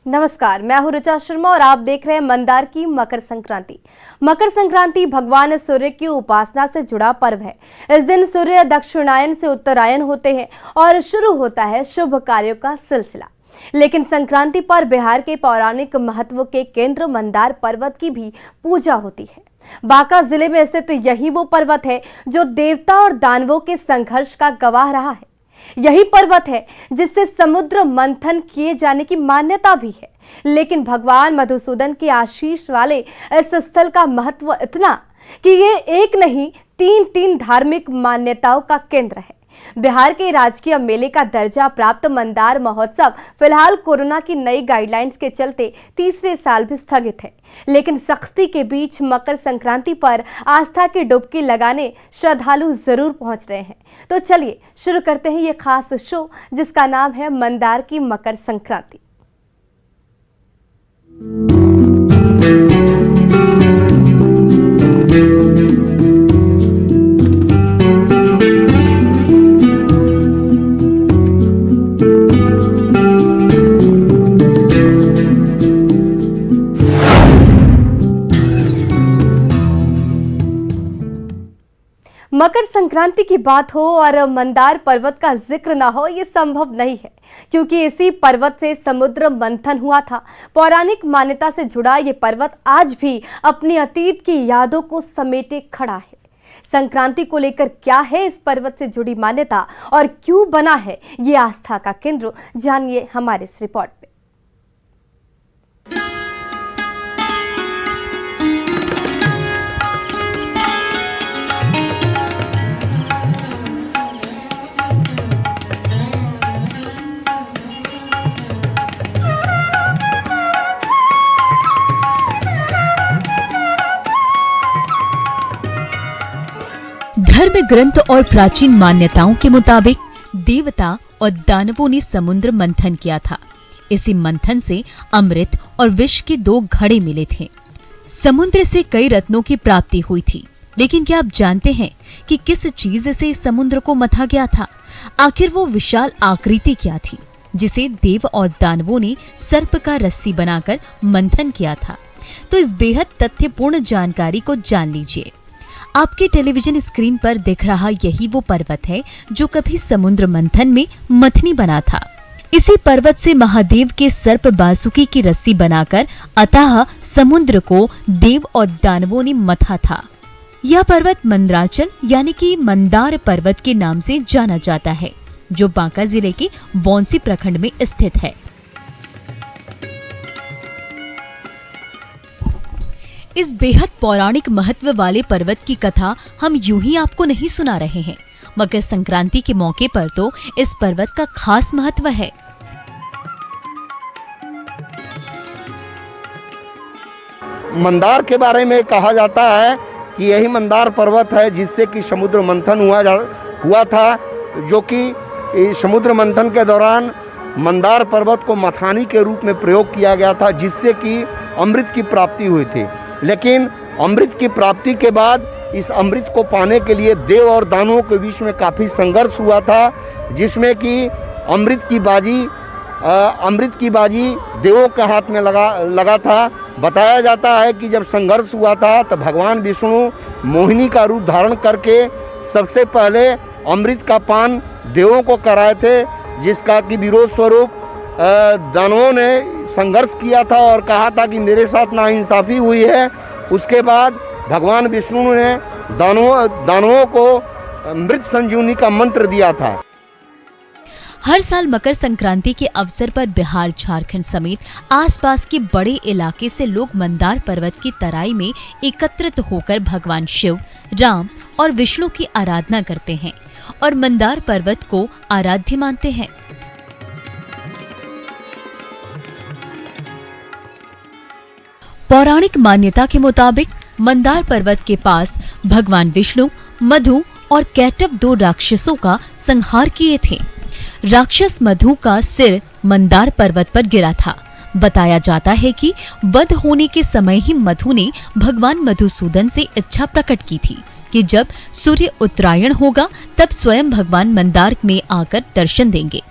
नमस्कार, मैं हूं ऋचा शर्मा और आप देख रहे हैं मंदार की मकर संक्रांति। मकर संक्रांति भगवान सूर्य की उपासना से जुड़ा पर्व है। इस दिन सूर्य दक्षिणायन से उत्तरायण होते हैं और शुरू होता है शुभ कार्यों का सिलसिला। लेकिन संक्रांति पर बिहार के पौराणिक महत्व के केंद्र मंदार पर्वत की भी पूजा होती है। बांका जिले में स्थित यही वो पर्वत है जो देवता और दानवों के संघर्ष का गवाह रहा है। यही पर्वत है जिससे समुद्र मंथन किए जाने की मान्यता भी है। लेकिन भगवान मधुसूदन के आशीष वाले इस स्थल का महत्व इतना कि ये एक नहीं तीन धार्मिक मान्यताओं का केंद्र है। बिहार के राजकीय मेले का दर्जा प्राप्त मंदार महोत्सव फिलहाल कोरोना की नई गाइडलाइंस के चलते तीसरे साल भी स्थगित है। लेकिन सख्ती के बीच मकर संक्रांति पर आस्था की डुबकी लगाने श्रद्धालु जरूर पहुंच रहे हैं। तो चलिए शुरू करते हैं ये खास शो जिसका नाम है मंदार की मकर संक्रांति। मकर संक्रांति की बात हो और मंदार पर्वत का जिक्र ना हो ये संभव नहीं है, क्योंकि इसी पर्वत से समुद्र मंथन हुआ था। पौराणिक मान्यता से जुड़ा ये पर्वत आज भी अपनी अतीत की यादों को समेटे खड़ा है। संक्रांति को लेकर क्या है इस पर्वत से जुड़ी मान्यता और क्यों बना है ये आस्था का केंद्र, जानिए हमारे इस रिपोर्ट में। धर्म ग्रंथ और प्राचीन मान्यताओं के मुताबिक देवता और दानवों ने समुद्र मंथन किया था। इसी मंथन से अमृत और विष के 2 घड़े मिले थे। समुद्र से कई रत्नों की प्राप्ति हुई थी। लेकिन क्या आप जानते हैं कि किस चीज से समुद्र को मथा गया था? आखिर वो विशाल आकृति क्या थी जिसे देव और दानवों ने सर्प का रस्सी बनाकर मंथन किया था? तो इस बेहद तथ्यपूर्ण जानकारी को जान लीजिए। आपके टेलीविजन स्क्रीन पर दिख रहा यही वो पर्वत है जो कभी समुद्र मंथन में मथनी बना था। इसी पर्वत से महादेव के सर्प बासुकी की रस्सी बनाकर अतः समुद्र को देव और दानवों ने मथा था। यह पर्वत मंदराचल यानी कि मंदार पर्वत के नाम से जाना जाता है, जो बांका जिले के बौंसी प्रखंड में स्थित है। इस बेहद पौराणिक महत्व वाले पर्वत की कथा हम यूं ही आपको नहीं सुना रहे हैं। मकर संक्रांति के मौके पर तो इस पर्वत का खास महत्व है। मंदार के बारे में कहा जाता है कि यही मंदार पर्वत है जिससे कि समुद्र मंथन हुआ था, जो कि समुद्र मंथन के दौरान मंदार पर्वत को मथानी के रूप में प्रयोग किया गया था, जिससे कि अमृत की प्राप्ति हुई थी। लेकिन अमृत की प्राप्ति के बाद इस अमृत को पाने के लिए देव और दानवों के बीच में काफ़ी संघर्ष हुआ था, जिसमें कि अमृत की बाजी देवों के हाथ में लगा था। बताया जाता है कि जब संघर्ष हुआ था तो भगवान विष्णु मोहिनी का रूप धारण करके सबसे पहले अमृत का पान देवों को कराए थे, जिसका कि विरोध स्वरूप दानवों ने संघर्ष किया था और कहा था कि मेरे साथ नाइंसाफ़ी हुई है। उसके बाद भगवान विष्णु ने दानवों को मृत संजीवनी का मंत्र दिया था। हर साल मकर संक्रांति के अवसर पर बिहार, झारखंड समेत आसपास के बड़े इलाके से लोग मंदार पर्वत की तराई में एकत्रित होकर भगवान शिव, राम और विष्णु की आराधना करते हैं और मंदार पर्वत को आराध्य मानते हैं। पौराणिक मान्यता के मुताबिक मंदार पर्वत के पास भगवान विष्णु मधु और कैटव 2 राक्षसों का संहार किए थे। राक्षस मधु का सिर मंदार पर्वत पर गिरा था। बताया जाता है कि वध होने के समय ही मधु ने भगवान मधुसूदन से इच्छा प्रकट की थी कि जब सूर्य उत्तरायण होगा तब स्वयं भगवान मंदार में आकर दर्शन देंगे।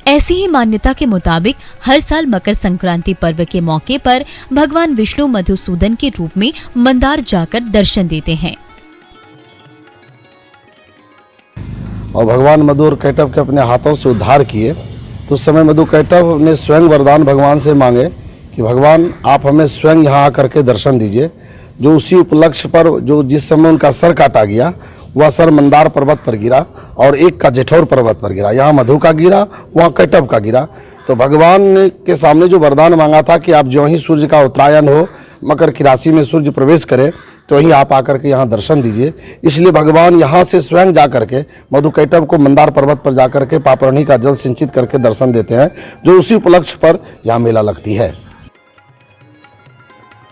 ऐसी ही मान्यता के मुताबिक हर साल मकर संक्रांति पर्व के मौके पर भगवान विष्णु मधुसूदन के रूप में मंदार जाकर दर्शन देते हैं। और भगवान मधु और कैटव के अपने हाथों से उद्धार किए, तो उस समय मधु कैटव ने स्वयं वरदान भगवान से मांगे कि भगवान आप हमें स्वयं यहाँ आकर के दर्शन दीजिए। जो उसी उपलक्ष्य पर जो जिस समय उनका सर काटा गया, वह सर मंदार पर्वत पर गिरा और एक का जेठौर पर्वत पर गिरा। यहाँ मधु का गिरा, वहाँ कैटव का गिरा। तो भगवान के सामने जो वरदान मांगा था कि आप जो ही सूर्य का उत्तरायण हो, मकर की राशि में सूर्य प्रवेश करे, तो ही आप आकर के यहाँ दर्शन दीजिए। इसलिए भगवान यहाँ से स्वयं जा करके मधु कैटव को मंदार पर्वत पर जाकर के पापरणी का जल सिंचित करके दर्शन देते हैं, जो उसी उपलक्ष्य पर यहाँ मेला लगती है।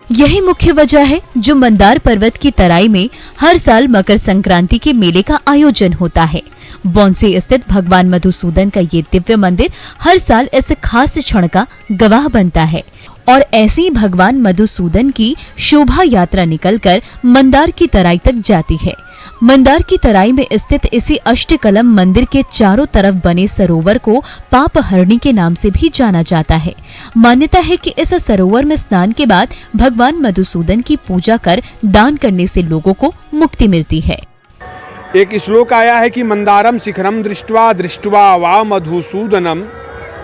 यही मुख्य वजह है जो मंदार पर्वत की तराई में हर साल मकर संक्रांति के मेले का आयोजन होता है। बौंसी स्थित भगवान मधुसूदन का ये दिव्य मंदिर हर साल इस खास क्षण का गवाह बनता है और ऐसे ही भगवान मधुसूदन की शोभा यात्रा निकलकर मंदार की तराई तक जाती है। मंदार की तराई में स्थित इसी अष्टकलम मंदिर के चारों तरफ बने सरोवर को पापहरणी के नाम से भी जाना जाता है। मान्यता है कि इस सरोवर में स्नान के बाद भगवान मधुसूदन की पूजा कर दान करने से लोगों को मुक्ति मिलती है। एक श्लोक आया है कि मंदारम शिखरम दृष्ट्वा दृष्ट्वा वा मधुसूदनम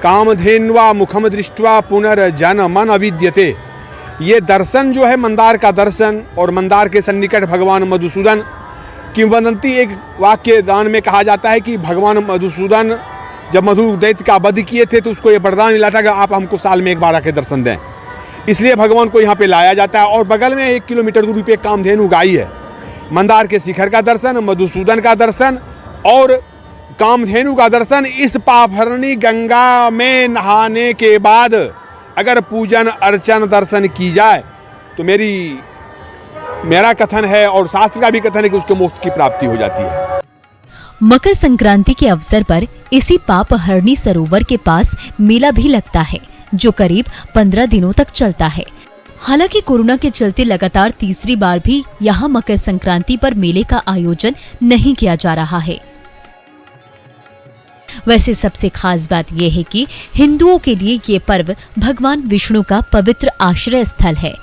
कामधेन्वा मुखम दृष्ट्वा पुनर्जन्मन अविद्यते। ये दर्शन जो है मंदार का दर्शन और मंदार के सन्निकट भगवान मधुसूदन किंवदंती, एक वाक्य दान में कहा जाता है कि भगवान मधुसूदन जब मधु दैत्य का वध किए थे तो उसको ये वरदान मिला था कि आप हमको साल में एक बार आके दर्शन दें। इसलिए भगवान को यहाँ पे लाया जाता है। और बगल में 1 किलोमीटर दूरी पे कामधेनु गाई है। मंदार के शिखर का दर्शन, मधुसूदन का दर्शन और कामधेनु का दर्शन, इस पापहरणी गंगा में नहाने के बाद अगर पूजन अर्चन दर्शन की जाए तो मेरा कथन है और शास्त्र का भी कथन है कि उसको मोक्ष की प्राप्ति हो जाती है। मकर संक्रांति के अवसर पर इसी पापहरणी सरोवर के पास मेला भी लगता है, जो करीब 15 दिनों तक चलता है। हालांकि कोरोना के चलते लगातार तीसरी बार भी यहाँ मकर संक्रांति पर मेले का आयोजन नहीं किया जा रहा है। वैसे सबसे खास बात यह है कि हिंदुओं के लिए ये पर्व भगवान विष्णु का पवित्र आश्रय स्थल है,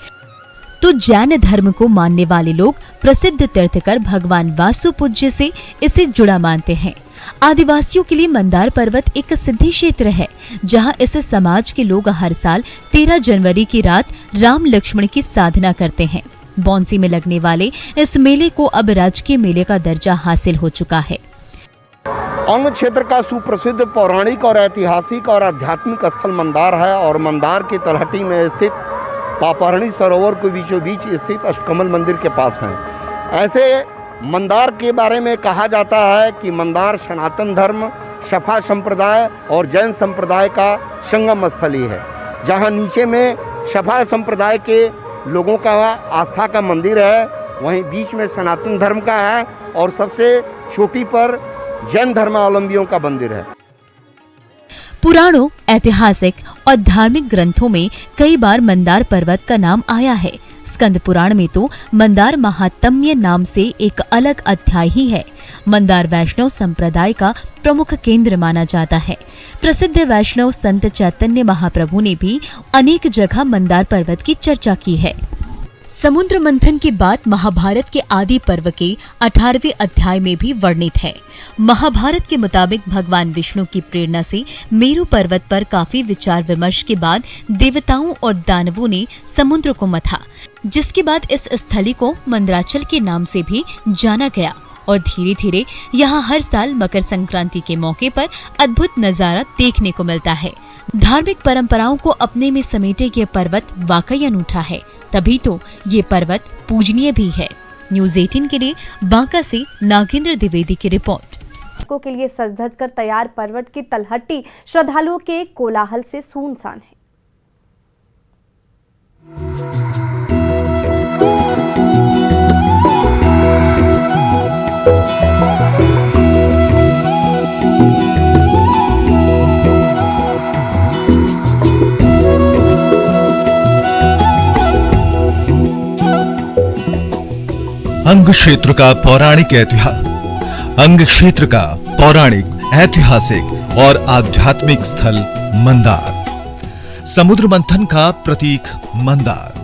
तो जैन धर्म को मानने वाले लोग प्रसिद्ध तीर्थकर भगवान वासुपूज्य से इसे जुड़ा मानते हैं। आदिवासियों के लिए मंदार पर्वत एक सिद्धि क्षेत्र है, जहां इस समाज के लोग हर साल 13 जनवरी की रात राम लक्ष्मण की साधना करते हैं। बौंसी में लगने वाले इस मेले को अब राजकीय मेले का दर्जा हासिल हो चुका है। अंग क्षेत्र का सुप्रसिद्ध पौराणिक और ऐतिहासिक और आध्यात्मिक स्थल मंदार है और मंदार की तलहटी में स्थित पापहरणी सरोवर के बीचों बीच स्थित अष्टकमल मंदिर के पास हैं। ऐसे मंदार के बारे में कहा जाता है कि मंदार सनातन धर्म, शफा संप्रदाय और जैन संप्रदाय का संगम स्थली है, जहां नीचे में शफा संप्रदाय के लोगों का आस्था का मंदिर है, वहीं बीच में सनातन धर्म का है और सबसे चोटी पर जैन धर्मावलंबियों का मंदिर है। पुराणों, ऐतिहासिक और धार्मिक ग्रंथों में कई बार मंदार पर्वत का नाम आया है। स्कंद पुराण में तो मंदार महात्म्य नाम से एक अलग अध्याय ही है। मंदार वैष्णव संप्रदाय का प्रमुख केंद्र माना जाता है। प्रसिद्ध वैष्णव संत चैतन्य महाप्रभु ने भी अनेक जगह मंदार पर्वत की चर्चा की है। समुद्र मंथन के बाद महाभारत के आदि पर्व के 18वें अध्याय में भी वर्णित है। महाभारत के मुताबिक भगवान विष्णु की प्रेरणा से मेरु पर्वत पर काफी विचार विमर्श के बाद देवताओं और दानवों ने समुद्र को मथा, जिसके बाद इस स्थली को मंदराचल के नाम से भी जाना गया और धीरे धीरे यहाँ हर साल मकर संक्रांति के मौके पर अद्भुत नजारा देखने को मिलता है। धार्मिक परंपराओं को अपने में समेटे ये पर्वत वाकई अनूठा है, तभी तो ये पर्वत पूजनीय भी है। न्यूज़ 18 के लिए बांका से नागेंद्र द्विवेदी की रिपोर्ट। के लिए सज धज कर तैयार पर्वत की तलहटी श्रद्धालुओं के कोलाहल से सुनसान है। अंग क्षेत्र का पौराणिक ऐतिहासिक और आध्यात्मिक स्थल मंदार। समुद्र मंथन का प्रतीक मंदार,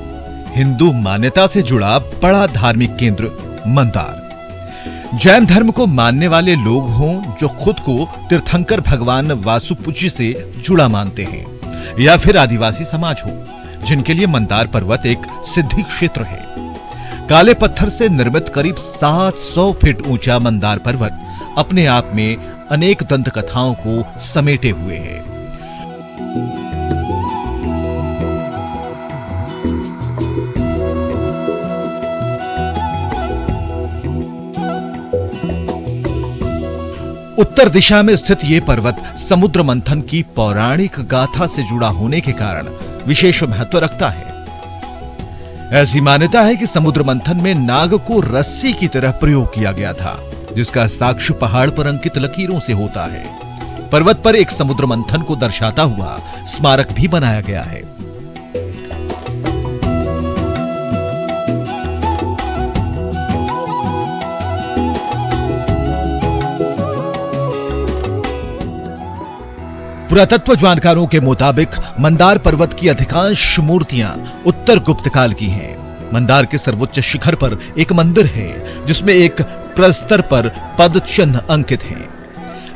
हिंदू मान्यता से जुड़ा बड़ा धार्मिक केंद्र मंदार। जैन धर्म को मानने वाले लोग हों जो खुद को तीर्थंकर भगवान वासुपुजी से जुड़ा मानते हैं, या फिर आदिवासी समाज हो जिनके लिए मंदार पर्वत एक सिद्धि क्षेत्र है। काले पत्थर से निर्मित करीब 700 फीट ऊंचा मंदार पर्वत अपने आप में अनेक दंत कथाओं को समेटे हुए है। उत्तर दिशा में स्थित यह पर्वत समुद्र मंथन की पौराणिक गाथा से जुड़ा होने के कारण विशेष महत्व रखता है। ऐसी मान्यता है कि समुद्र मंथन में नाग को रस्सी की तरह प्रयोग किया गया था, जिसका साक्ष्य पहाड़ पर अंकित लकीरों से होता है। पर्वत पर एक समुद्र मंथन को दर्शाता हुआ स्मारक भी बनाया गया है। पुरातत्व जानकारों के मुताबिक मंदार पर्वत की अधिकांश मूर्तियां उत्तर गुप्त काल की हैं। मंदार के सर्वोच्च शिखर पर एक मंदिर है जिसमें एक प्रस्तर पर पद चिन्ह अंकित हैं।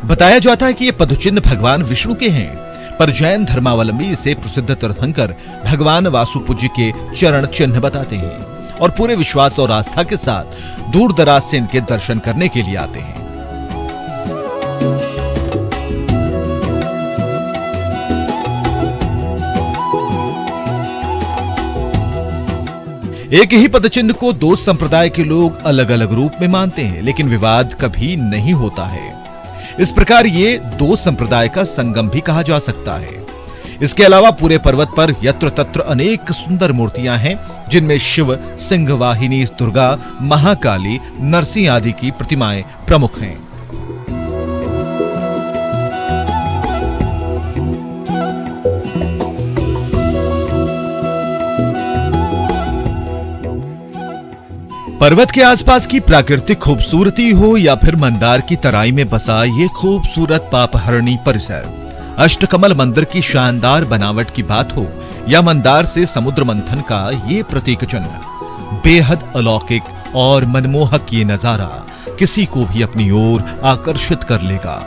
बताया जाता है कि ये पद चिन्ह भगवान विष्णु के हैं, पर जैन धर्मावलंबी इसे प्रसिद्ध तीर्थंकर भगवान वासुपुजी के चरण चिन्ह बताते हैं और पूरे विश्वास और आस्था के साथ दूर दराज से इनके दर्शन करने के लिए आते हैं। एक ही पदचिन्ह को दो संप्रदाय के लोग अलग अलग रूप में मानते हैं, लेकिन विवाद कभी नहीं होता है। इस प्रकार ये दो संप्रदाय का संगम भी कहा जा सकता है। इसके अलावा पूरे पर्वत पर यत्र तत्र अनेक सुंदर मूर्तियां हैं, जिनमें शिव, सिंह वाहिनी, दुर्गा, महाकाली, नरसिंह आदि की प्रतिमाएं प्रमुख हैं। पर्वत के आसपास की प्राकृतिक खूबसूरती हो या फिर मंदार की तराई में बसा ये खूबसूरत पापहरणी परिसर, अष्टकमल मंदिर की शानदार बनावट की बात हो या मंदार से समुद्र मंथन का ये प्रतीक चिन्ह, बेहद अलौकिक और मनमोहक ये नजारा किसी को भी अपनी ओर आकर्षित कर लेगा।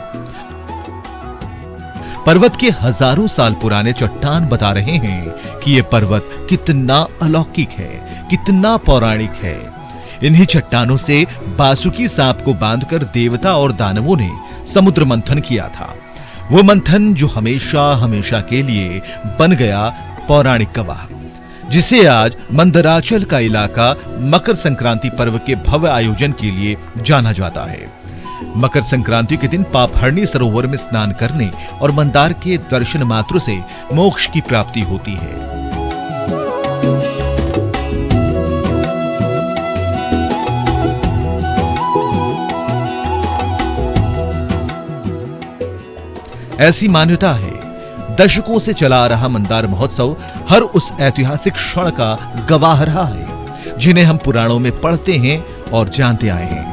पर्वत के हजारों साल पुराने चट्टान बता रहे हैं कि ये पर्वत कितना अलौकिक है, कितना पौराणिक है। इन्हीं चट्टानों से बासुकी सांप को बांधकर देवता और दानवों ने समुद्र मंथन किया था। वो मंथन जो हमेशा हमेशा के लिए बन गया पौराणिक गवाह, जिसे आज मंदराचल का इलाका मकर संक्रांति पर्व के भव्य आयोजन के लिए जाना जाता है। मकर संक्रांति के दिन पापहरणी सरोवर में स्नान करने और मंदार के दर्शन मात्र से मोक्ष की प्राप्ति होती है। ऐसी मान्यता है, दशकों से चला आ रहा मंदार महोत्सव हर उस ऐतिहासिक क्षण का गवाह रहा है जिन्हें हम पुराणों में पढ़ते हैं और जानते आए हैं।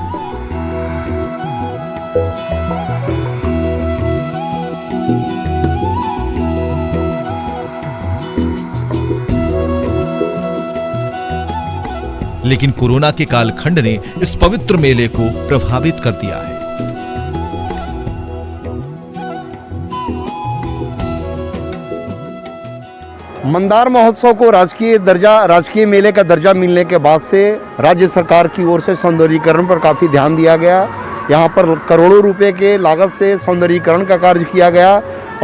लेकिन कोरोना के कालखंड ने इस पवित्र मेले को प्रभावित कर दिया है। मंदार महोत्सव को राजकीय मेले का दर्जा मिलने के बाद से राज्य सरकार की ओर से सौंदर्यीकरण पर काफ़ी ध्यान दिया गया। यहाँ पर करोड़ों रुपए के लागत से सौंदर्यीकरण का कार्य किया गया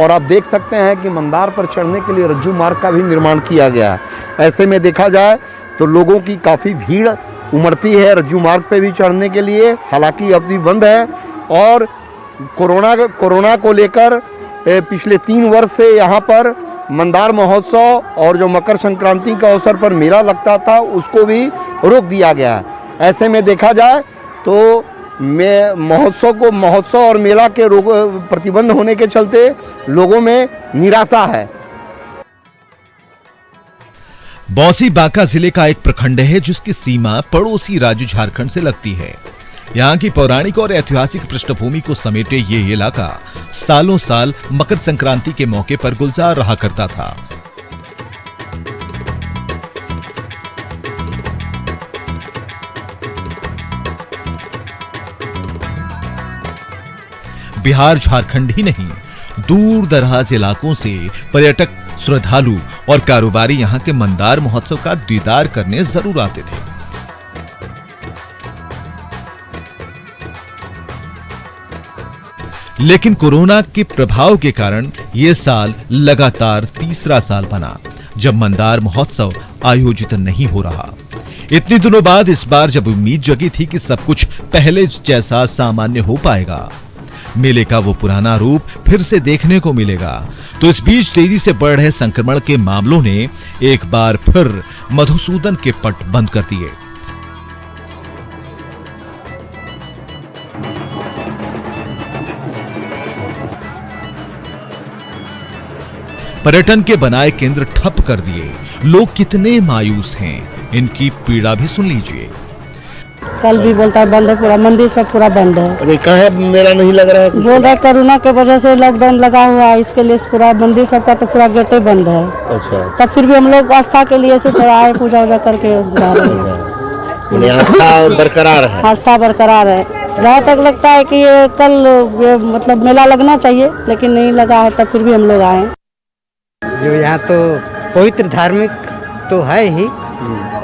और आप देख सकते हैं कि मंदार पर चढ़ने के लिए रज्जू मार्ग का भी निर्माण किया गया। ऐसे में देखा जाए तो लोगों की काफ़ी भीड़ उमड़ती है रज्जू मार्ग पे भी चढ़ने के लिए। हालांकि अवधि बंद है और कोरोना को लेकर पिछले 3 वर्ष से यहाँ पर मंदार महोत्सव और जो मकर संक्रांति का अवसर पर मेला लगता था उसको भी रोक दिया गया है। ऐसे में देखा जाए तो महोत्सव और मेला के प्रतिबंध होने के चलते लोगों में निराशा है। बौंसी बांका जिले का एक प्रखंड है जिसकी सीमा पड़ोसी राज्य झारखंड से लगती है। यहाँ की पौराणिक और ऐतिहासिक पृष्ठभूमि को समेटे ये इलाका सालों साल मकर संक्रांति के मौके पर गुलजार रहा करता था। बिहार झारखंड ही नहीं, दूर दराज इलाकों से पर्यटक, श्रद्धालु और कारोबारी यहाँ के मंदार महोत्सव का दीदार करने जरूर आते थे। लेकिन कोरोना के प्रभाव के कारण यह साल लगातार तीसरा साल बना जब मंदार महोत्सव आयोजित नहीं हो रहा। इतने दिनों बाद इस बार जब उम्मीद जगी थी कि सब कुछ पहले जैसा सामान्य हो पाएगा, मेले का वो पुराना रूप फिर से देखने को मिलेगा, तो इस बीच तेजी से बढ़ रहे संक्रमण के मामलों ने एक बार फिर मधुसूदन के पट बंद कर दिए। पर्यटन के बनाए केंद्र ठप कर दिए। लोग कितने मायूस हैं, इनकी पीड़ा भी सुन लीजिए। कल भी बोलता है बंद है, पूरा मंदिर सब पूरा बंद है। अरे कहाँ मेला नहीं लग रहा है? बोल रहा है कोरोना के वजह से लॉकडाउन लगा हुआ है, इसके लिए पूरा मंदिर सबका तो पूरा गेटे बंद है। अच्छा, तब फिर भी हम लोग आस्था के लिए से थोड़ा आए, पूजा वूजा करके जा रहे हैं। आस्था बरकरार है। आस्था बरकरार है। जहाँ तक लगता है कि ये कल मतलब मेला लगना चाहिए, लेकिन नहीं लगा है, तब फिर भी हम लोग आए। जो यहाँ तो पवित्र धार्मिक तो है ही,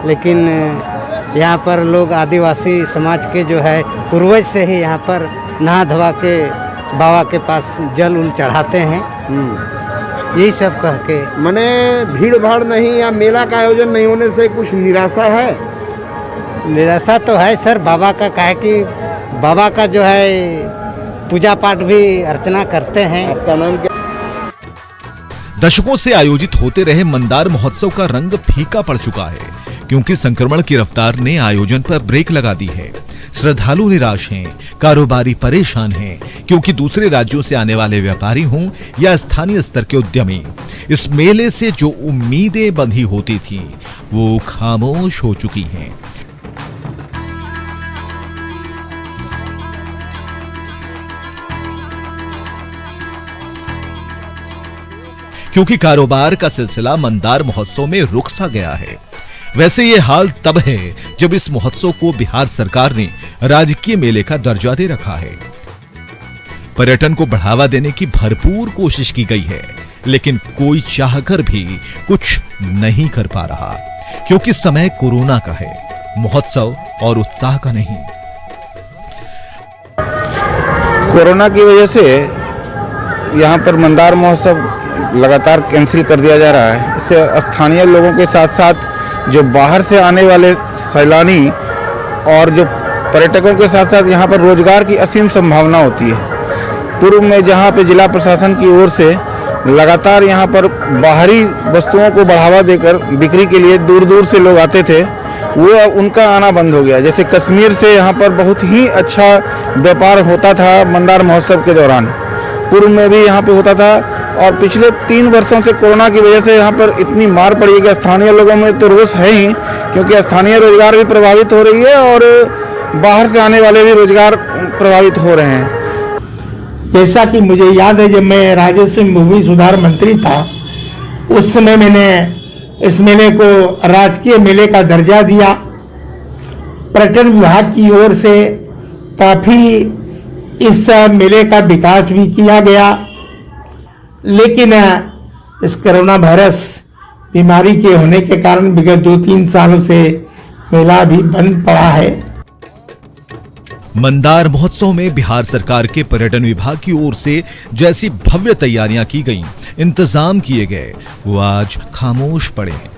लेकिन यहाँ पर लोग आदिवासी समाज के जो है पूर्वज से ही यहाँ पर नहा धोवा के बाबा के पास जल उल चढ़ाते हैं। यही सब कह के मने भीड़ भाड़ नहीं या मेला का आयोजन नहीं होने से कुछ निराशा है? निराशा तो है सर, बाबा का कहे कि बाबा का जो है पूजा पाठ भी अर्चना करते हैं। आपका नाम क्या? दशकों से आयोजित होते रहे मंदार महोत्सव का रंग फीका पड़ चुका है, क्योंकि संक्रमण की रफ्तार ने आयोजन पर ब्रेक लगा दी है। श्रद्धालु निराश हैं, कारोबारी परेशान हैं, क्योंकि दूसरे राज्यों से आने वाले व्यापारी हों या स्थानीय स्तर के उद्यमी, इस मेले से जो उम्मीदें बंधी होती थी वो खामोश हो चुकी हैं। क्योंकि कारोबार का सिलसिला मंदार महोत्सव में रुक सा गया है। वैसे ये हाल तब है जब इस महोत्सव को बिहार सरकार ने राजकीय मेले का दर्जा दे रखा है। पर्यटन को बढ़ावा देने की भरपूर कोशिश की गई है, लेकिन कोई चाहकर भी कुछ नहीं कर पा रहा, क्योंकि समय कोरोना का है, महोत्सव और उत्साह का नहीं। कोरोना की वजह से यहाँ पर मंदार महोत्सव लगातार कैंसिल कर दिया जा रहा है। इससे स्थानीय लोगों के साथ साथ जो बाहर से आने वाले सैलानी और जो पर्यटकों के साथ साथ यहाँ पर रोजगार की असीम संभावना होती है। पूर्व में जहाँ पे जिला प्रशासन की ओर से लगातार यहाँ पर बाहरी वस्तुओं को बढ़ावा देकर बिक्री के लिए दूर दूर से लोग आते थे, वो उनका आना बंद हो गया। जैसे कश्मीर से यहाँ पर बहुत ही अच्छा व्यापार होता था मंदार महोत्सव के दौरान, पूर्व में भी यहाँ पे होता था, और पिछले 3 वर्षों से कोरोना की वजह से यहाँ पर इतनी मार पड़ी है कि स्थानीय लोगों में तो रोष है ही, क्योंकि स्थानीय रोजगार भी प्रभावित हो रही है और बाहर से आने वाले भी रोजगार प्रभावित हो रहे हैं। जैसा कि मुझे याद है, जब मैं राजस्व भूमि सुधार मंत्री था, उस समय मैंने इस मेले को राजकीय मेले का दर्जा दिया। पर्यटन विभाग की ओर से काफी इस मेले का विकास भी किया गया, लेकिन इस कोरोना वायरस बीमारी के होने के कारण विगत 2-3 सालों से मेला भी बंद पड़ा है। मंदार महोत्सव में बिहार सरकार के पर्यटन विभाग की ओर से जैसी भव्य तैयारियां की गईं, इंतजाम किए गए, वो आज खामोश पड़े हैं।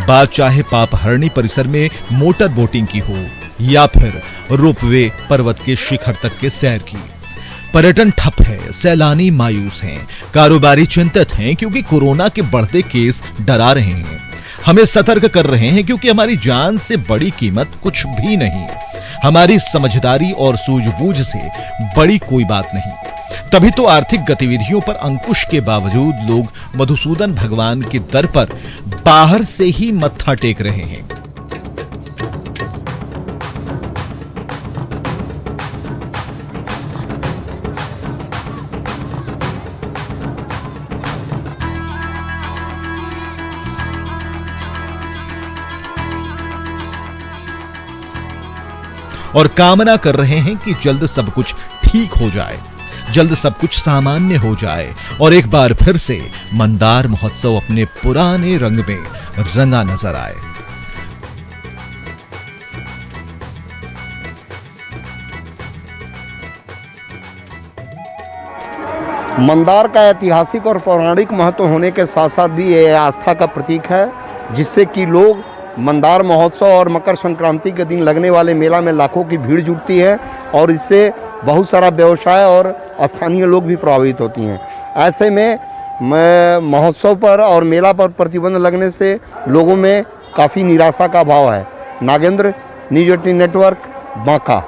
बात चाहे पापहरणी परिसर में मोटर बोटिंग की हो या फिर रोपवे पर्वत के शिखर तक के सैर की, पर्यटन ठप है, सैलानी मायूस हैं, कारोबारी चिंतित हैं, क्योंकि कोरोना के बढ़ते केस डरा रहे हैं, हमें सतर्क कर रहे हैं, क्योंकि हमारी जान से बड़ी कीमत कुछ भी नहीं, हमारी समझदारी और सूझबूझ से बड़ी कोई बात नहीं। तभी तो आर्थिक गतिविधियों पर अंकुश के बावजूद लोग मधुसूदन भगवान के दर पर बाहर से ही मत्था टेक रहे हैं। और कामना कर रहे हैं कि जल्द सब कुछ ठीक हो जाए, जल्द सब कुछ सामान्य हो जाए और एक बार फिर से मंदार महोत्सव अपने पुराने रंग में रंगा नजर आए। मंदार का ऐतिहासिक और पौराणिक महत्व होने के साथ साथ भी ये आस्था का प्रतीक है, जिससे कि लोग मंदार महोत्सव और मकर संक्रांति के दिन लगने वाले मेला में लाखों की भीड़ जुटती है और इससे बहुत सारा व्यवसाय और स्थानीय लोग भी प्रभावित होती हैं। ऐसे में महोत्सव पर और मेला पर प्रतिबंध लगने से लोगों में काफ़ी निराशा का भाव है। Nagendra, news 18 network, Banka.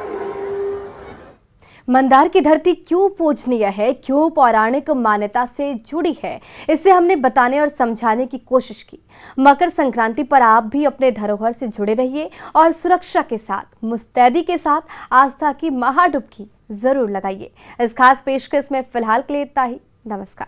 मंदार की धरती क्यों पूजनीय है, क्यों पौराणिक मान्यता से जुड़ी है, इसे हमने बताने और समझाने की कोशिश की। मकर संक्रांति पर आप भी अपने धरोहर से जुड़े रहिए और सुरक्षा के साथ, मुस्तैदी के साथ आस्था की महाडुबकी जरूर लगाइए। इस खास पेशकश में फिलहाल के लिए इतना ही। नमस्कार।